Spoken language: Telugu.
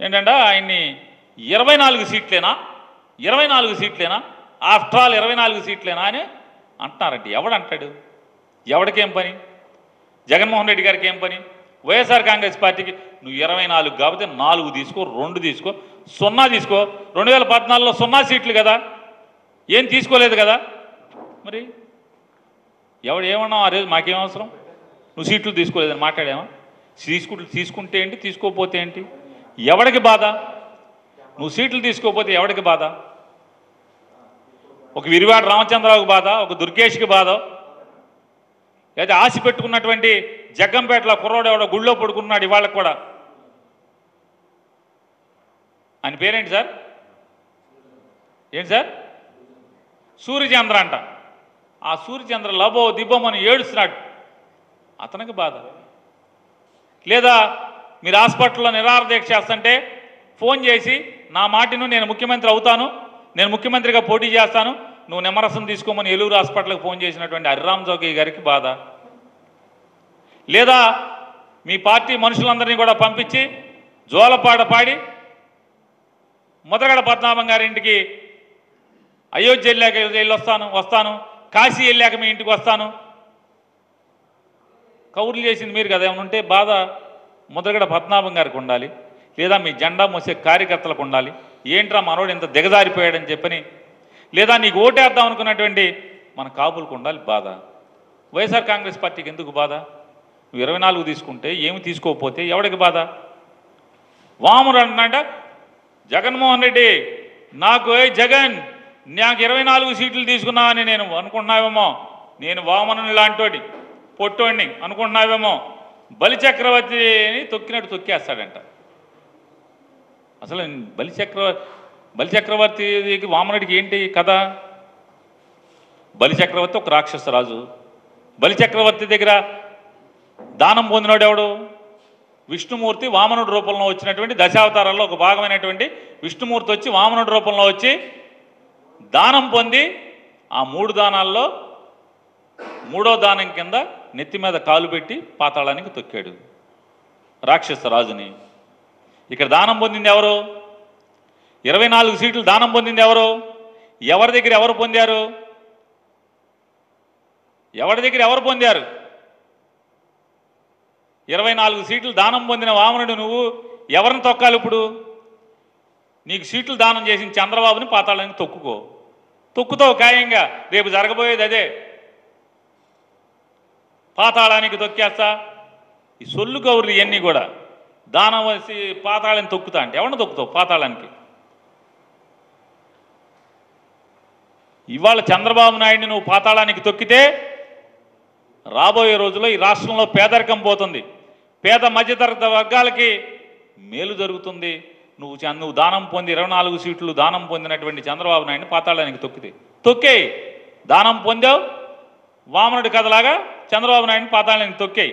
ఏంటంటే ఆయన్ని 24 సీట్లేనా 24 సీట్లేనా ఆఫ్టర్ ఆల్ 24 సీట్లేనా అని అంటున్నారంటే ఎవడంటాడు? ఎవడికేం పని? జగన్మోహన్ రెడ్డి గారికి ఏం పని? వైఎస్ఆర్ కాంగ్రెస్ పార్టీకి నువ్వు 24 కాబట్టి 4 తీసుకో, 2 తీసుకో, 0 తీసుకో. 2014లో 0 సీట్లు కదా, ఏం తీసుకోలేదు కదా. మరి ఎవడు ఏమన్నా ఆ రోజు మాకేం అవసరం? నువ్వు సీట్లు తీసుకోలేదని మాట్లాడేమా? తీసుకుంటే ఏంటి, తీసుకోకపోతే ఏంటి? ఎవడికి బాధ? నువ్వు సీట్లు తీసుకోకపోతే ఎవడికి బాధ? ఒక విరివాడ రామచంద్రరావుకి బాధ, ఒక దుర్గేష్కి బాధ, లేదా ఆశ పెట్టుకున్నటువంటి జగ్గంపేటలో కుర్రోడు ఎవడో గుళ్ళో పడుకున్నాడు ఇవాళకు కూడా. ఆయన పేరేంటి సార్? ఏంటి సార్? సూర్యచంద్ర అంట. ఆ సూర్యచంద్ర లబో దిబ్బమని ఏడుస్తున్నాడు, అతనికి బాధ. లేదా మీరు హాస్పిటల్లో నిరాహార దీక్ష చేస్తుంటే ఫోన్ చేసి నా మాటను నేను ముఖ్యమంత్రి అవుతాను, నేను ముఖ్యమంత్రిగా పోటీ చేస్తాను, నువ్వు నిమ్మరసం తీసుకోమని ఏలూరు హాస్పిటల్కి ఫోన్ చేసినటువంటి హరిరామ్ జోగి గారికి బాధ. లేదా మీ పార్టీ మనుషులందరినీ కూడా పంపించి జోలపాట పాడి ముద్రగడ పద్మనాభం గారింటికి అయోధ్య వెళ్ళాక వస్తాను, కాశీ వెళ్ళాక మీ ఇంటికి వస్తాను కౌర్లు చేసింది మీరు కదా. ఏమైనా ఉంటే బాధ ముద్రగడ పద్మనాభం గారికి ఉండాలి, లేదా మీ జెండా మోసే కార్యకర్తలకు ఉండాలి. ఏంట్రా మనోడు ఇంత దిగజారిపోయాడని చెప్పని, లేదా నీకు ఓటేద్దాం అనుకున్నటువంటి మన కాపులకు ఉండాలి బాధ. వైఎస్ఆర్ కాంగ్రెస్ పార్టీకి ఎందుకు బాధ? నువ్వు 24 తీసుకుంటే ఏమి తీసుకోకపోతే ఎవడికి బాధ? వాముడు అంటున్నాడ జగన్మోహన్ రెడ్డి, నాకు జగన్ నాకు 24 సీట్లు తీసుకున్నావని నేను అనుకుంటున్నావేమో, నేను వామను లాంటోడి పొట్టోడిని అనుకుంటున్నావేమో, బలిచక్రవర్తిని తొక్కినట్టు తొక్కేస్తాడంట. అసలు బలిచక్రవర్తికి వామనుడికి ఏంటి కథ? బలిచక్రవర్తి ఒక రాక్షస రాజు. బలిచక్రవర్తి దగ్గర దానం పొందినోడు ఎవడు? విష్ణుమూర్తి వామనుడి రూపంలో వచ్చినటువంటి దశావతారాల్లో ఒక భాగమైనటువంటి విష్ణుమూర్తి వచ్చి వామనుడి రూపంలో వచ్చి దానం పొంది ఆ 3 దానాల్లో 3వ దానం కింద నెత్తి మీద కాలు పెట్టి పాతాళానికి తొక్కాడు రాక్షస రాజుని. ఇక్కడ దానం పొందింది ఎవరు? 24 సీట్లు దానం పొందింది ఎవరు? ఎవరి దగ్గర ఎవరు పొందారు? ఎవరి దగ్గర ఎవరు పొందారు? 24 సీట్లు దానం పొందిన వామనుడు నువ్వు ఎవరిని తొక్కాలి ఇప్పుడు? నీకు సీట్లు దానం చేసిన చంద్రబాబుని పాతాళానికి తొక్కుతావు ఖాయంగా. రేపు జరగబోయేది అదే, పాతాళానికి తొక్కేస్తా. ఈ సొల్లు కౌర్లు ఇవన్నీ కూడా దానం వేసి పాతాళాన్ని తొక్కుతా అంటే ఎవరిని తొక్కుతావు పాతాళానికి? ఇవాళ చంద్రబాబు నాయుడిని నువ్వు పాతాళానికి తొక్కితే రాబోయే రోజుల్లో ఈ రాష్ట్రంలో పేదరికం పోతుంది, పేద మధ్యతరగతి వర్గాలకి మేలు జరుగుతుంది. నువ్వు దానం పొంది 24 సీట్లు దానం పొందినటువంటి చంద్రబాబు నాయుడిని పాతాళానికి తొక్కేయి. దానం పొందావు వామనుడి కథలాగా చంద్రబాబు నాయుడిని పాతాళానికి తొక్కేయి.